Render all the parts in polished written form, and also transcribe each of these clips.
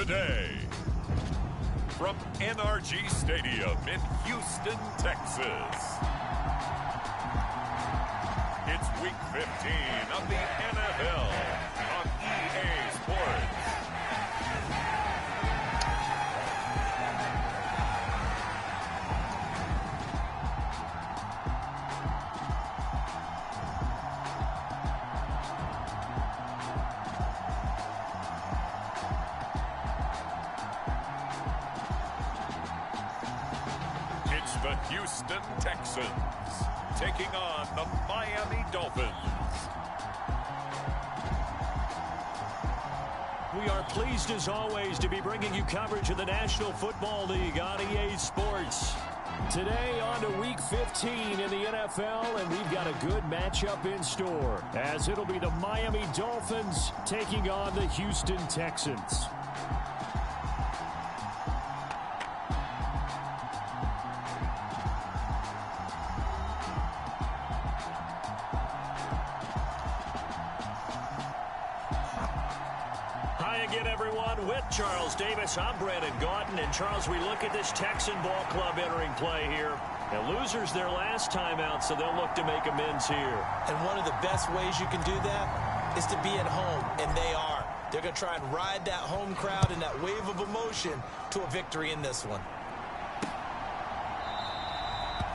today. From NRG Stadium in Houston, Texas. It's Week 15 of the NFL on EA Sports. The Houston Texans taking on the Miami Dolphins. We are pleased as always to be bringing you coverage of the National Football League on EA Sports. Today on to Week 15 in the NFL, and we've got a good matchup in store, as it'll be the Miami Dolphins taking on the Houston Texans. Charles Davis, I'm Brandon Gaudin, and Charles, we look at this Texan ball club entering play here. The losers their last time out, so they'll look to make amends here. And one of the best ways you can do that is to be at home, and they are. They're going to try and ride that home crowd and that wave of emotion to a victory in this one.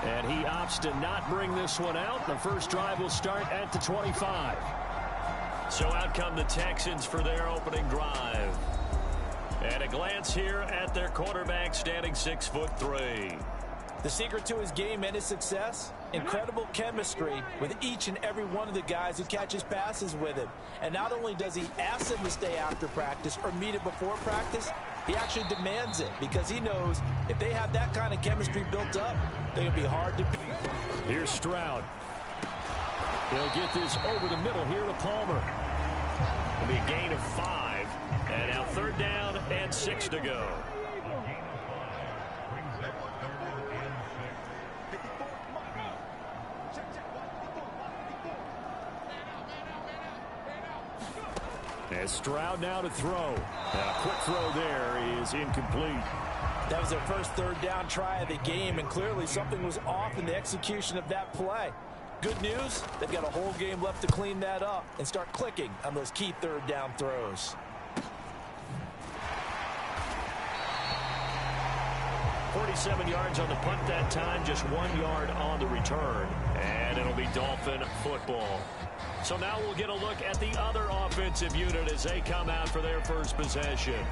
And he opts to not bring this one out. The first drive will start at the 25. So out come the Texans for their opening drive. And a glance here at their quarterback, standing 6'3". The secret to his game and his success, incredible chemistry with each and every one of the guys who catches passes with him. And not only does he ask them to stay after practice or meet it before practice, he actually demands it because he knows if they have that kind of chemistry built up, they're going to be hard to beat. Here's Stroud. He'll get this over the middle here to Palmer. It'll be a gain of 5. And now third down and 6 to go. And Stroud now to throw. And a quick throw there is incomplete. That was their first third down try of the game, and clearly something was off in the execution of that play. Good news, they've got a whole game left to clean that up and start clicking on those key third down throws. 47 yards on the punt that time, just 1 yard on the return. And it'll be Dolphin football. So now we'll get a look at the other offensive unit as they come out for their first possession.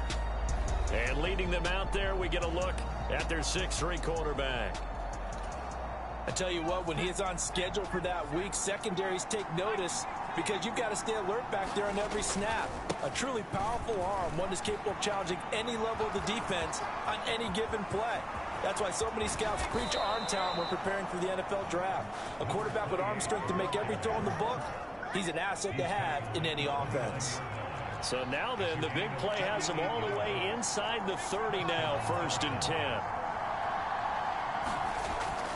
And leading them out there, we get a look at their 6'3" quarterback. I tell you what, when he's on schedule for that week, secondaries take notice because you've got to stay alert back there on every snap. A truly powerful arm, one that's capable of challenging any level of the defense on any given play. That's why so many scouts preach arm talent when preparing for the NFL draft. A quarterback with arm strength to make every throw in the book, he's an asset to have in any offense. So now then, the big play has him all the way inside the 30 now, 1st and 10.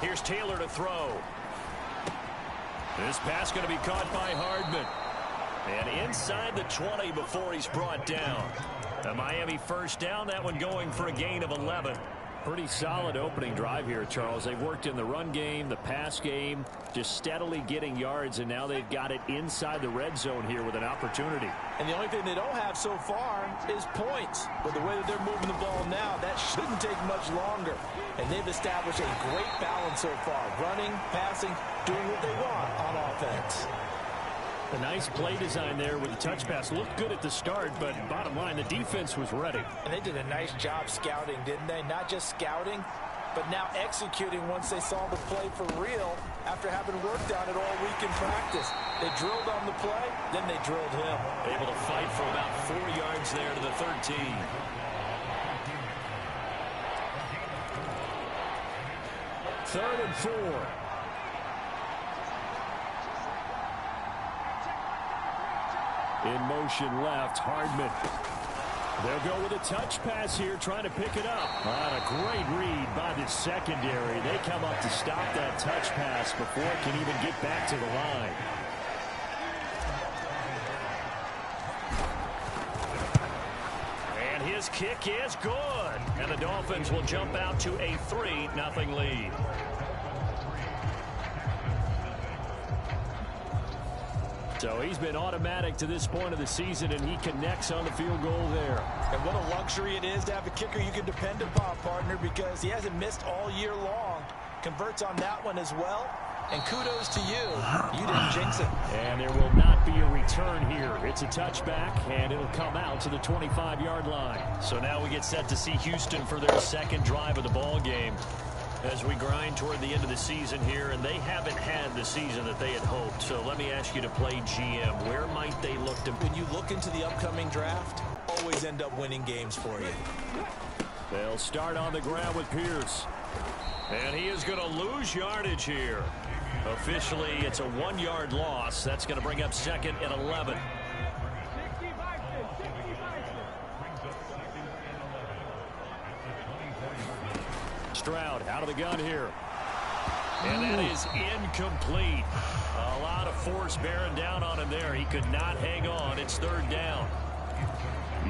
Here's Taylor to throw. This pass going to be caught by Hardman. And inside the 20 before he's brought down. The Miami first down, that one going for a gain of 11. Pretty solid opening drive here, Charles. They've worked in the run game, the pass game, just steadily getting yards, and now they've got it inside the red zone here with an opportunity. And the only thing they don't have so far is points. But the way that they're moving the ball now, that shouldn't take much longer. And they've established a great balance so far. Running, passing, doing what they want on offense. A nice play design there with the touch pass. Looked good at the start, but bottom line, the defense was ready. And they did a nice job scouting, didn't they? Not just scouting, but now executing once they saw the play for real after having worked on it all week in practice. They drilled on the play, then they drilled him. Able to fight for about 4 yards there to the 13. Third and 4. In motion left, Hardman. They'll go with a touch pass here, trying to pick it up. A great read by the secondary. They come up to stop that touch pass before it can even get back to the line. And his kick is good. And the Dolphins will jump out to a 3-0 lead. So he's been automatic to this point of the season, and he connects on the field goal there. And what a luxury it is to have a kicker you can depend upon, partner, because he hasn't missed all year long. Converts on that one as well. And kudos to you. You didn't jinx it. And there will not be a return here. It's a touchback, and it'll come out to the 25-yard line. So now we get set to see Houston for their second drive of the ball game as we grind toward the end of the season here, and they haven't had the season that they had hoped. So let me ask you to play GM. Where might they look to? When you look into the upcoming draft, always end up winning games for you. They'll start on the ground with Pierce. And he is going to lose yardage here. Officially, it's a 1-yard loss. That's going to bring up 2nd and 11. Stroud out of the gun here. And that is incomplete. A lot of force bearing down on him there. He could not hang on. It's 3rd down.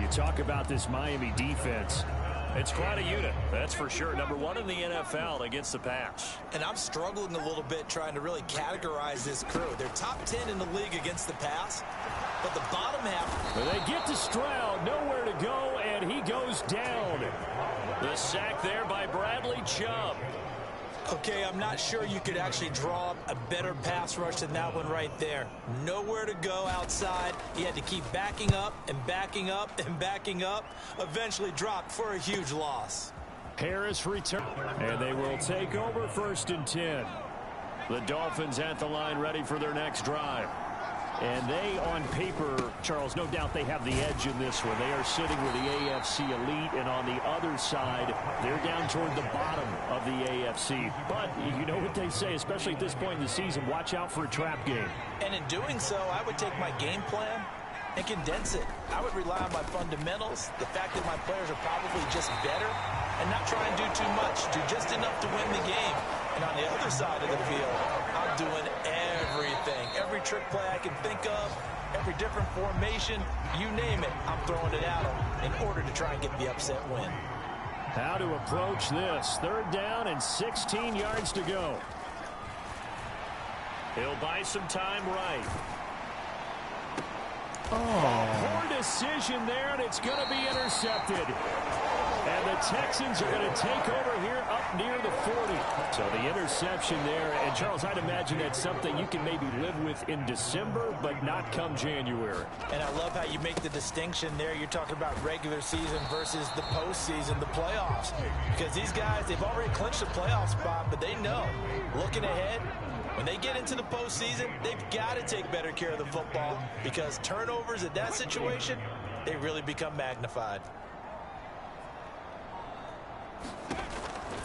You talk about this Miami defense. It's quite a unit, that's for sure. Number 1 in the NFL against the pass. And I'm struggling a little bit trying to really categorize this crew. They're top 10 in the league against the pass, but the bottom half. Well, they get to Stroud, nowhere to go, and he goes down. The sack there by Bradley Chubb. Okay, I'm not sure you could actually draw up a better pass rush than that one right there. Nowhere to go outside. He had to keep backing up and backing up and backing up. Eventually dropped for a huge loss. Harris return. And they will take over 1st and 10. The Dolphins at the line ready for their next drive. And they, on paper, Charles, no doubt they have the edge in this one. They are sitting with the AFC elite, and on the other side, they're down toward the bottom of the AFC. But you know what they say, especially at this point in the season, watch out for a trap game. And in doing so, I would take my game plan and condense it. I would rely on my fundamentals, the fact that my players are probably just better, and not try and do too much, do just enough to win the game. And on the other side of the field, I'm doing everything. Every trick play I can think of, every different formation, you name it, I'm throwing it at them in order to try and get the upset win. How to approach this. 3rd down and 16 yards to go. He'll buy some time right. Poor decision there, and it's going to be intercepted. And the Texans are going to take over here up near the 40. So the interception there, and Charles, I'd imagine that's something you can maybe live with in December, but not come January. And I love how you make the distinction there. You're talking about regular season versus the postseason, the playoffs. Because these guys, they've already clinched the playoff spot, but they know, looking ahead, when they get into the postseason, they've got to take better care of the football because turnovers in that situation, they really become magnified.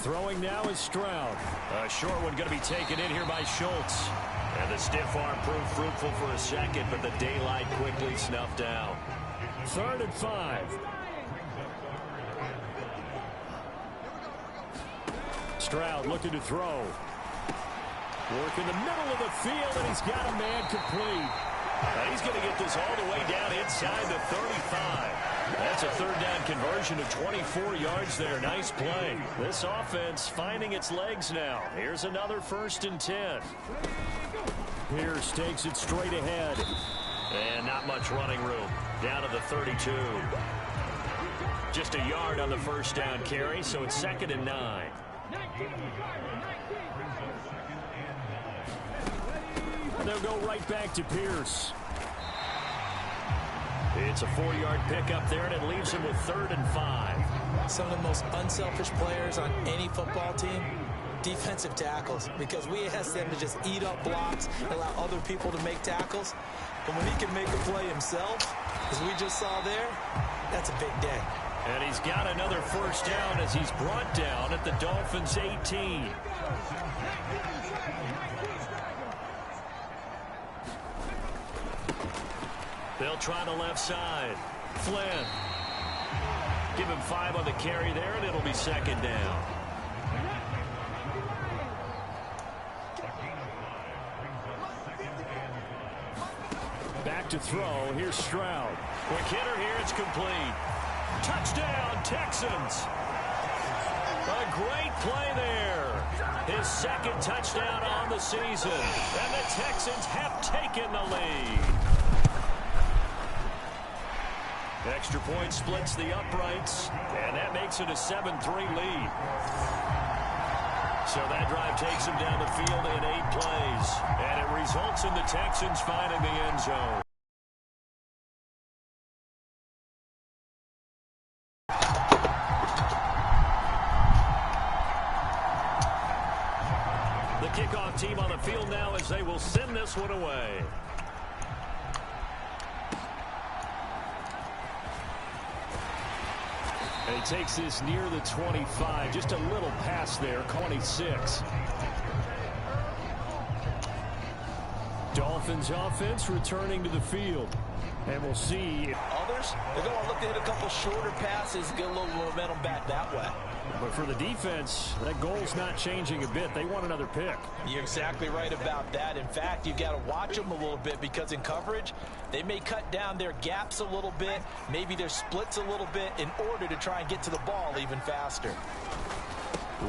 Throwing now is Stroud. A short one going to be taken in here by Schultz. And the stiff arm proved fruitful for a second, but the daylight quickly snuffed out. 3rd and 5. Stroud looking to throw. Work in the middle of the field, and he's got a man complete. He's going to get this all the way down inside the 35. That's a 3rd down conversion of 24 yards there. Nice play. This offense finding its legs now. Here's another 1st and 10. Pierce takes it straight ahead. And not much running room. Down to the 32. Just a yard on the 1st down carry, so it's 2nd and 9. They'll go right back to Pierce. It's a 4-yard pickup there, and it leaves him with 3rd and 5. Some of the most unselfish players on any football team, defensive tackles, because we ask them to just eat up blocks, allow other people to make tackles. But when he can make a play himself, as we just saw there, that's a big day. And he's got another 1st down as he's brought down at the Dolphins' 18. They'll try the left side. Flynn. Give him 5 on the carry there, and it'll be 2nd down. Back to throw. Here's Stroud. Quick hitter here. It's complete. Touchdown, Texans. A great play there. His second touchdown on the season. And the Texans have taken the lead. Extra point splits the uprights, and that makes it a 7-3 lead. So that drive takes them down the field in 8 plays, and it results in the Texans finding the end zone. The kickoff team on the field now as they will send this one away. And he takes this near the 25, just a little past there, 26. Dolphins offense returning to the field. And we'll see. Others, they're going to look to hit a couple shorter passes, get a little momentum back that way. But for the defense, that goal's not changing a bit. They want another pick. You're exactly right about that. In fact, you've got to watch them a little bit because in coverage, they may cut down their gaps a little bit, maybe their splits a little bit in order to try and get to the ball even faster.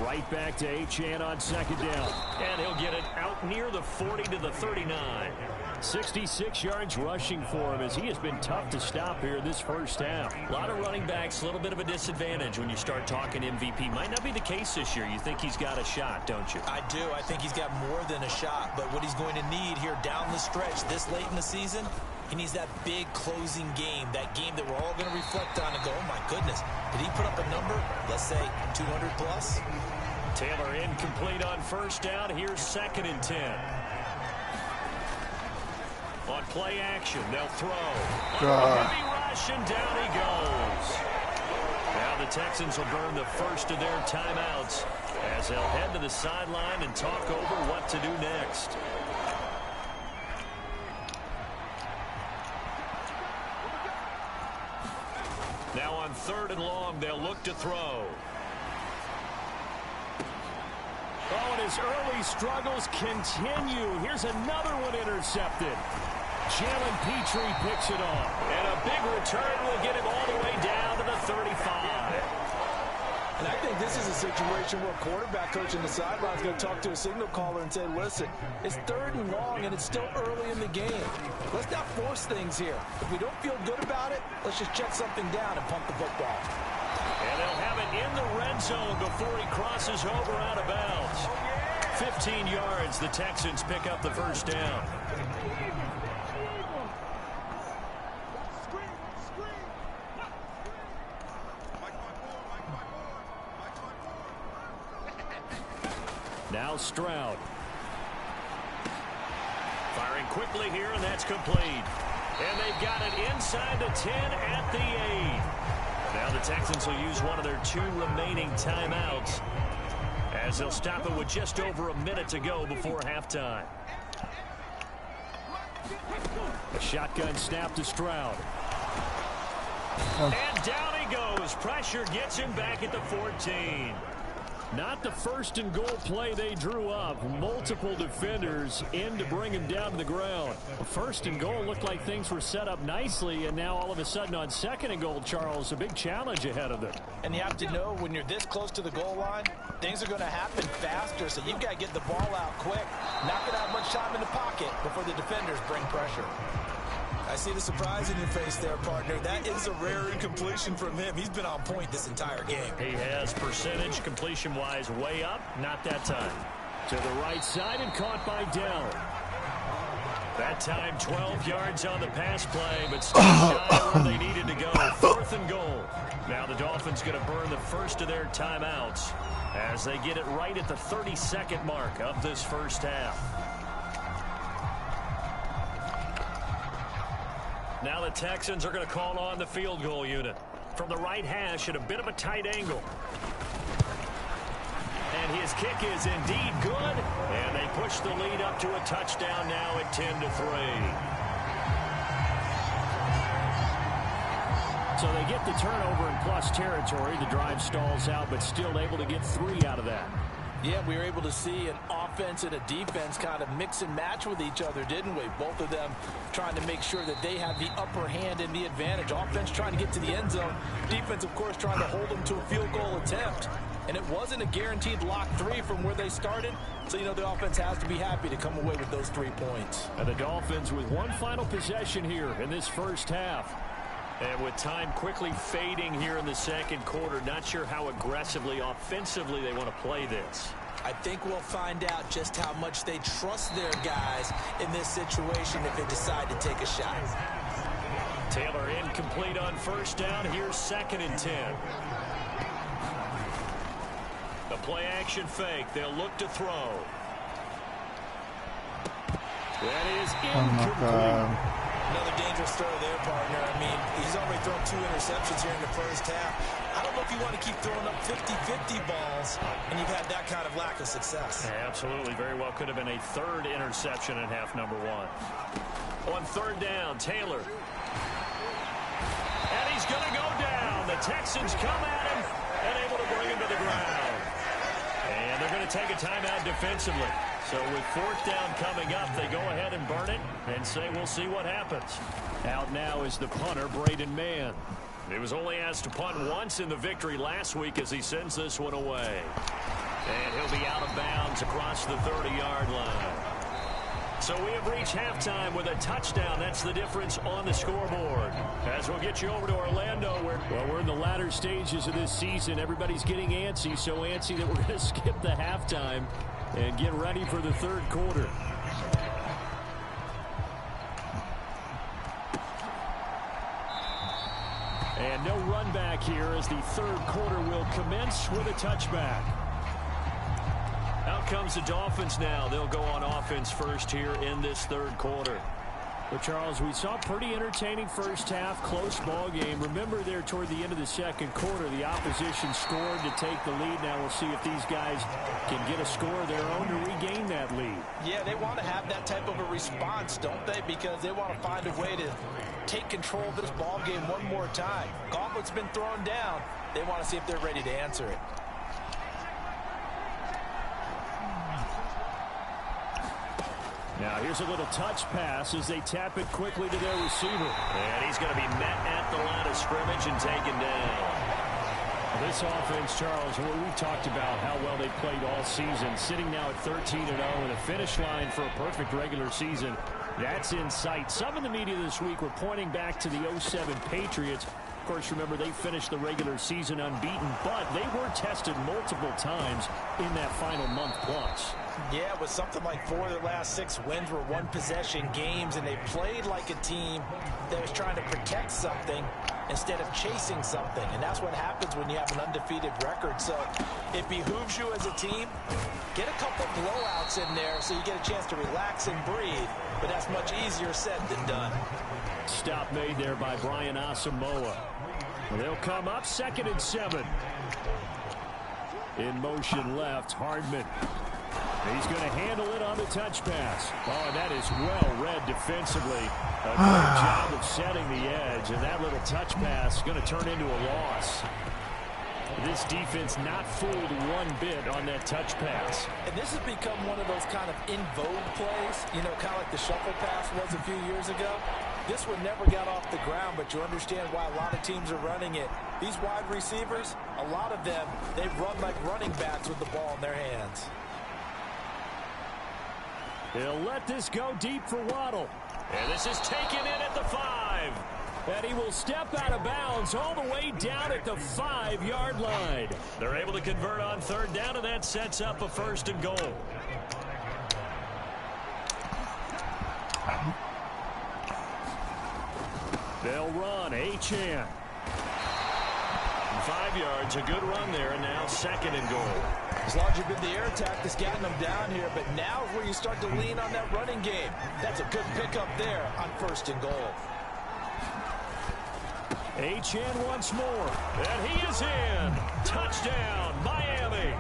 Right back to Achane on second down. And he'll get it out near the 40 to the 39. 66 yards rushing for him as he has been tough to stop here this first half. A lot of running backs, a little bit of a disadvantage when you start talking MVP. Might not be the case this year. You think he's got a shot, don't you? I do. I think he's got more than a shot. But what he's going to need here down the stretch this late in the season, he needs that big closing game, that game that we're all going to reflect on and go, oh, my goodness, did he put up a number, let's say, 200 plus? Taylor incomplete on first down. Here's 2nd and 10. On play action, they'll throw. Heavy rush, and down he goes. Now the Texans will burn the first of their timeouts as they'll head to the sideline and talk over what to do next. Now on 3rd and long, they'll look to throw. Oh, and his early struggles continue. Here's another one intercepted. Jalen Petrie picks it off. And a big return will get him all the way down to the 35. And I think this is a situation where quarterback coach in the sideline is going to talk to a signal caller and say, listen, it's 3rd and long and it's still early in the game. Let's not force things here. If we don't feel good about it, let's just check something down and pump the football. And they'll have it in the red zone before he crosses over out of bounds. 15 yards, the Texans pick up the first down. Now Stroud. Firing quickly here, and that's complete. And they've got it inside the 10 at the 8. Now the Texans will use one of their 2 remaining timeouts as they'll stop it with just over a minute to go before halftime. A shotgun snap to Stroud. And down he goes. Pressure gets him back at the 14. Not the 1st and goal play they drew up. Multiple defenders in to bring him down to the ground. 1st and goal looked like things were set up nicely, and now all of a sudden on 2nd and goal, Charles, a big challenge ahead of them. And you have to know when you're this close to the goal line, things are going to happen faster, so you've got to get the ball out quick. Not going to have much time in the pocket before the defenders bring pressure. I see the surprise in your face there, partner. That is a rare incompletion from him. He's been on point this entire game. He has percentage completion-wise way up. Not that time. To the right side and caught by Dell. That time 12 yards on the pass play, but still shy where they needed to go. 4th and goal. Now the Dolphins going to burn the first of their timeouts as they get it right at the 32nd mark of this first half. Now the Texans are going to call on the field goal unit. From the right hash at a bit of a tight angle. And his kick is indeed good. And they push the lead up to a touchdown now at 10-3. So they get the turnover in plus territory. The drive stalls out, but still able to get 3 out of that. Yeah, we were able to see an offense and a defense kind of mix and match with each other, didn't we? Both of them trying to make sure that they have the upper hand and the advantage. Offense trying to get to the end zone. Defense, of course, trying to hold them to a field goal attempt. And it wasn't a guaranteed lock 3 from where they started. So, you know, the offense has to be happy to come away with those 3 points. And the Dolphins with one final possession here in this first half. And with time quickly fading here in the second quarter, not sure how aggressively, offensively they want to play this. I think we'll find out just how much they trust their guys in this situation if they decide to take a shot. Taylor incomplete on first down. Here's 2nd and 10. The play action fake. They'll look to throw. That is incomplete. Another dangerous throw there, partner. I mean, he's already thrown 2 interceptions here in the first half. I don't know if you want to keep throwing up 50-50 balls, and you've had that kind of lack of success. Yeah, absolutely. Very well could have been a 3rd interception in half number 1. On 3rd down, Taylor. And he's going to go down. The Texans come at him and able to bring him to the ground. And they're going to take a timeout defensively. So with 4th down coming up, they go ahead and burn it and say we'll see what happens. Out now is the punter, Braden Mann. He was only asked to punt once in the victory last week as he sends this one away. And he'll be out of bounds across the 30-yard line. So we have reached halftime with a touchdown. That's the difference on the scoreboard. As we'll get you over to Orlando, where, well, we're in the latter stages of this season. Everybody's getting antsy, so antsy that we're going to skip the halftime and get ready for the 3rd quarter. And no run back here as the 3rd quarter will commence with a touchback. Out comes the Dolphins now. They'll go on offense first here in this 3rd quarter. But, Charles, we saw a pretty entertaining first half, close ball game. Remember there toward the end of the 2nd quarter, the opposition scored to take the lead. Now we'll see if these guys can get a score of their own to regain that lead. Yeah, they want to have that type of a response, don't they? Because they want to find a way to take control of this ball game one more time. Gauntlet's been thrown down. They want to see if they're ready to answer it. Now here's a little touch pass as they tap it quickly to their receiver. And he's going to be met at the line of scrimmage and taken down. This offense, Charles, we've talked about how well they played all season, sitting now at 13-0 with a finish line for a perfect regular season. That's in sight. Some in the media this week were pointing back to the 07 Patriots. Of course, remember, they finished the regular season unbeaten, but they were tested multiple times in that final month plus. Yeah, it was something like 4 of their last 6 wins were one-possession games, and they played like a team that was trying to protect something instead of chasing something. And that's what happens when you have an undefeated record. So it behooves you as a team, get a couple blowouts in there so you get a chance to relax and breathe. But that's much easier said than done. Stop made there by Brian Asamoah. They'll come up 2nd and 7. In motion left, Hardman. He's going to handle it on the touch pass. Oh, and that is well read defensively. A great job of setting the edge, and that little touch pass is going to turn into a loss. This defense not fooled one bit on that touch pass. And this has become one of those kind of in vogue plays, you know, kind of like the shuffle pass was a few years ago. This one never got off the ground, but you understand why a lot of teams are running it. These wide receivers, a lot of them, they run like running backs with the ball in their hands. He'll let this go deep for Waddle. And this is taken in at the 5. And he will step out of bounds all the way down at the 5-yard line. They're able to convert on 3rd down, and that sets up a 1st and goal. They'll run. Achane. 5 yards, a good run there, and now 2nd and goal. As long as you've been the air attack that's gotten them down here, but now is where you start to lean on that running game. That's a good pickup there on 1st and goal. Achane once more, and he is in. Touchdown, Miami.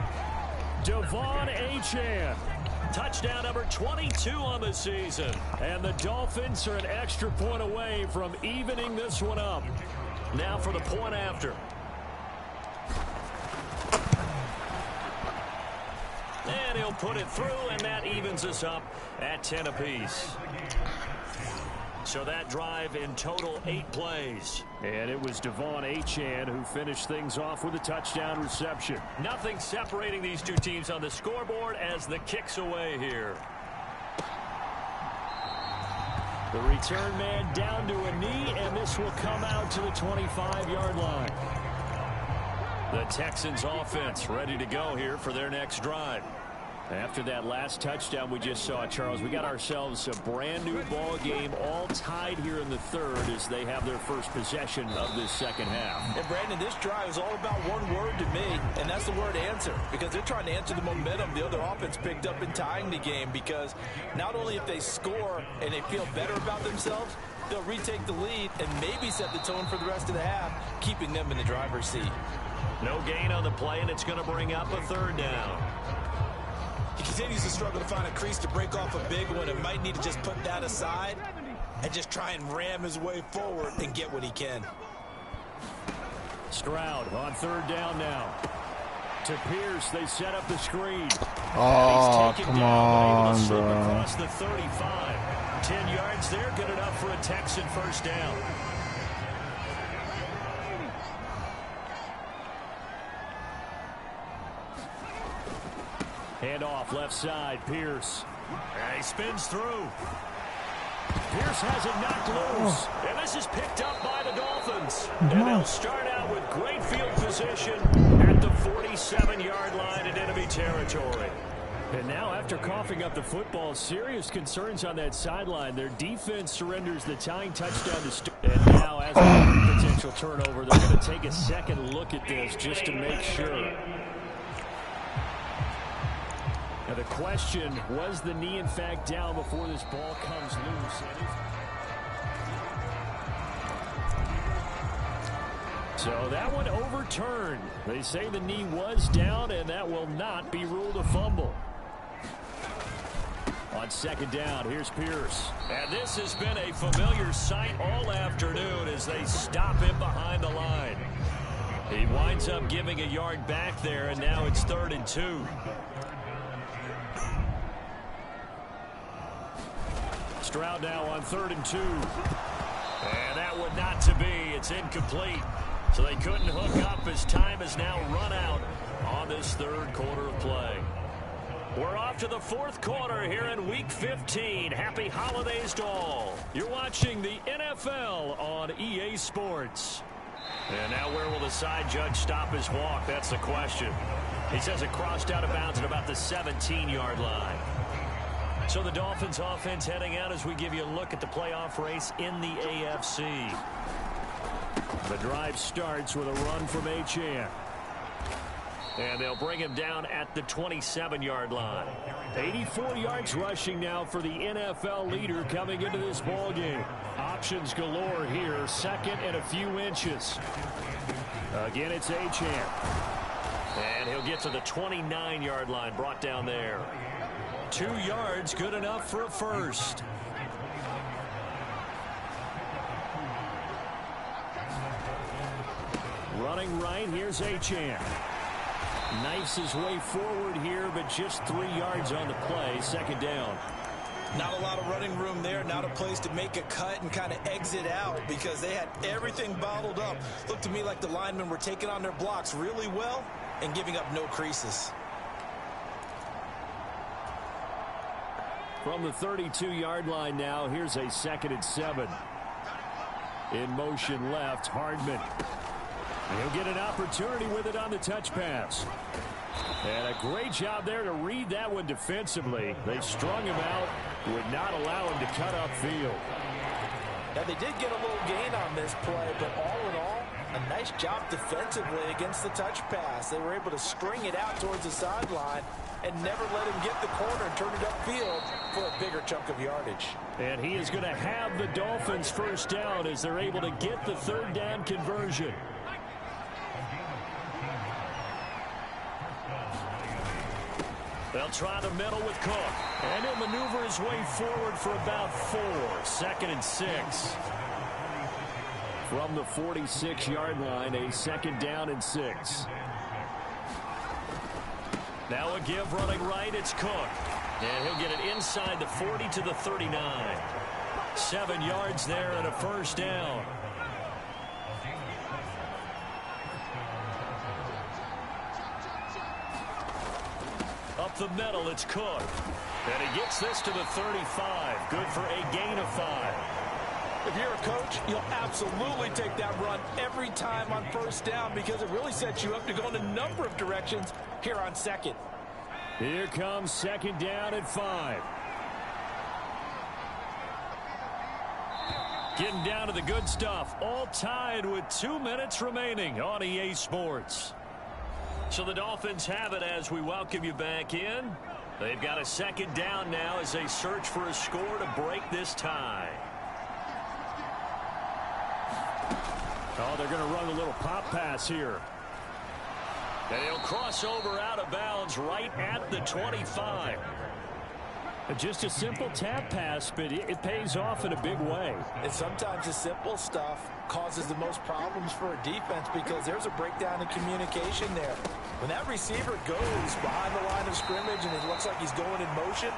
Devon Achane. Touchdown number 22 on the season. And the Dolphins are an extra point away from evening this one up. Now for the point after. And he'll put it through, and that evens us up at 10 apiece. So that drive in total 8 plays. And it was Devon Achane who finished things off with a touchdown reception. Nothing separating these two teams on the scoreboard as the kick's away here. The return man down to a knee, and this will come out to the 25-yard line. The Texans offense ready to go here for their next drive. After that last touchdown we just saw, Charles, we got ourselves a brand new ball game, all tied here in the third as they have their first possession of this second half. And Brandon, this drive is all about one word to me, and that's the word answer, because they're trying to answer the momentum the other offense picked up in tying the game, because not only if they score and they feel better about themselves, they'll retake the lead and maybe set the tone for the rest of the half, keeping them in the driver's seat. No gain on the play, and it's going to bring up a third down. He continues to struggle to find a crease to break off a big one and might need to just put that aside and just try and ram his way forward and get what he can. Stroud on third down now. To Pierce, they set up the screen. Oh, come on, bro. Across the 35. 10 yards there, good enough for a Texan first down. Hand off left side, Pierce. And he spins through. Pierce has it knocked loose. And this is picked up by the Dolphins. And they'll start out with great field position at the 47-yard line in enemy territory. And now after coughing up the football, serious concerns on that sideline. Their defense surrenders the tying touchdown to and now as a potential turnover, they're going to take a second look at this just to make sure. Now the question, was the knee in fact down before this ball comes loose? So that one overturned. They say the knee was down, and that will not be ruled a fumble. On second down, here's Pierce. And this has been a familiar sight all afternoon as they stop him behind the line. He winds up giving a yard back there, and now it's 3rd and 2. Stroud now on 3rd and 2. And that would not to be. It's incomplete. So they couldn't hook up as time has now run out on this third quarter of play. We're off to the 4th quarter here in Week 15. Happy holidays to all. You're watching the NFL on EA Sports. And now where will the side judge stop his walk? That's the question. He says it crossed out of bounds at about the 17-yard line. So the Dolphins offense heading out as we give you a look at the playoff race in the AFC. The drive starts with a run from Achane. And they'll bring him down at the 27-yard line. 84 yards rushing now for the NFL leader coming into this ball game. Options galore here. Second and a few inches. Again, it's Achane. And he'll get to the 29-yard line, brought down there. 2 yards, good enough for a first. Running right, here's Achane. Knifes his way forward here, but just 3 yards on the play. Second down. Not a lot of running room there, not a place to make a cut and kind of exit out because they had everything bottled up. Looked to me like the linemen were taking on their blocks really well and giving up no creases. From the 32-yard line now, here's a 2nd and 7. In motion left, Hardman. He'll get an opportunity with it on the touch pass. And a great job there to read that one defensively. They strung him out, would not allow him to cut upfield. Now, they did get a little gain on this play, but all in all, a nice job defensively against the touch pass. They were able to string it out towards the sideline and never let him get the corner and turn it upfield for a bigger chunk of yardage. And he is going to have the Dolphins first down as they're able to get the 3rd down conversion. They'll try the middle with Cook. And he'll maneuver his way forward for about 4. 2nd and 6. From the 46-yard line, a 2nd down and 6. Now a give running right, it's Cook. And he'll get it inside the 40 to the 39. 7 yards there and a first down. Up the middle, it's Cook. And he gets this to the 35. Good for a gain of 5. If you're a coach, you'll absolutely take that run every time on first down because it really sets you up to go in a number of directions here on second. Here comes second down and 5. Getting down to the good stuff. All tied with 2 minutes remaining on EA Sports. So the Dolphins have it as we welcome you back in. They've got a second down now as they search for a score to break this tie. Oh, they're going to run a little pop pass here. And he'll cross over out of bounds right at the 25. Just a simple tap pass, but it pays off in a big way. And sometimes the simple stuff causes the most problems for a defense because there's a breakdown in communication there. When that receiver goes behind the line of scrimmage and it looks like he's going in motion,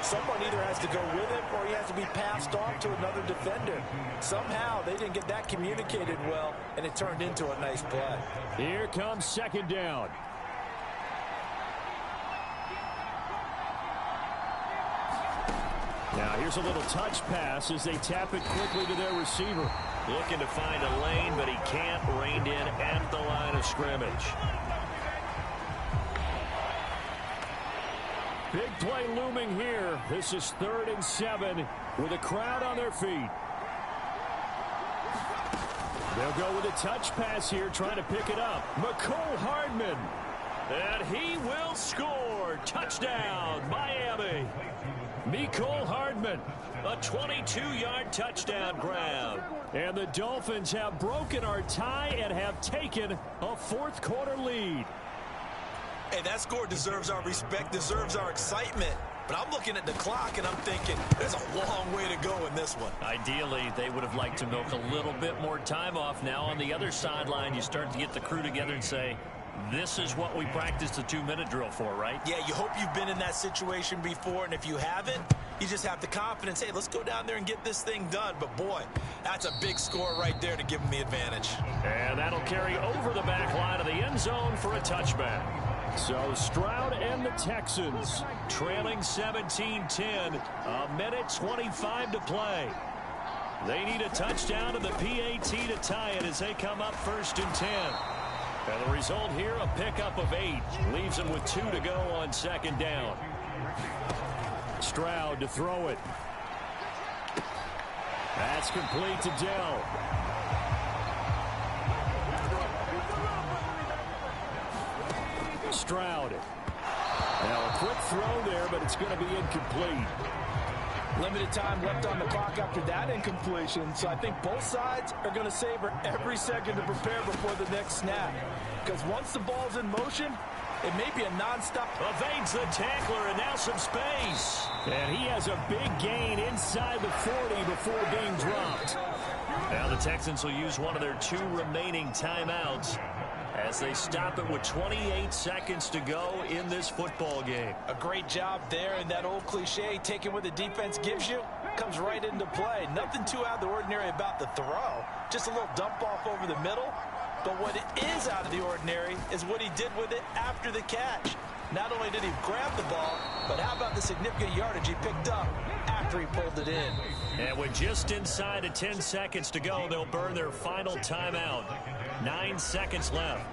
someone either has to go with him or he has to be passed off to another defender. Somehow they didn't get that communicated well, and it turned into a nice play. Here comes second down. Now here's a little touch pass as they tap it quickly to their receiver. Looking to find a lane, but he can't. Reined in at the line of scrimmage. Big play looming here. This is 3rd and 7 with a crowd on their feet. They'll go with a touch pass here, trying to pick it up. Mecole Hardman. And he will score. Touchdown, Miami. Mecole Hardman. A 22-yard touchdown grab. And the Dolphins have broken our tie and have taken a fourth-quarter lead. Hey, that score deserves our respect, deserves our excitement. But I'm looking at the clock, and I'm thinking there's a long way to go in this one. Ideally, they would have liked to milk a little bit more time off. Now on the other sideline, you start to get the crew together and say, this is what we practiced the 2-minute drill for, right? Yeah, you hope you've been in that situation before, and if you haven't, you just have the confidence, hey, let's go down there and get this thing done. But, boy, that's a big score right there to give them the advantage. And that'll carry over the back line of the end zone for a touchback. So Stroud and the Texans trailing 17-10, a minute 25 to play. They need a touchdown to the PAT to tie it as they come up 1st and 10. And the result here, a pickup of 8. Leaves them with 2 to go on second down. Stroud to throw it. That's complete to Dell. Stroud. Now a quick throw there, but it's going to be incomplete. Limited time left on the clock after that incompletion, so I think both sides are going to savor every second to prepare before the next snap. Because once the ball's in motion, it may be a nonstop. Evades the tackler and now some space. And he has a big gain inside the 40 before being dropped. Now the Texans will use one of their 2 remaining timeouts as they stop it with 28 seconds to go in this football game. A great job there, and that old cliche, taking what the defense gives you, comes right into play. Nothing too out of the ordinary about the throw. Just a little dump off over the middle. But what is out of the ordinary is what he did with it after the catch. Not only did he grab the ball, but how about the significant yardage he picked up after he pulled it in. And with just inside of 10 seconds to go, they'll burn their final timeout. 9 seconds left.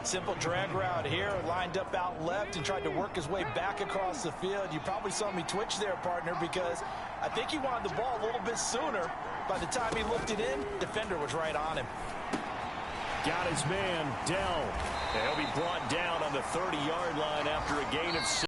Simple drag route here, lined up out left and tried to work his way back across the field. You probably saw me twitch there, partner, because I think he wanted the ball a little bit sooner. By the time he looked it in, defender was right on him. Got his man, Dell. He'll be brought down on the 30-yard line after a gain of 6.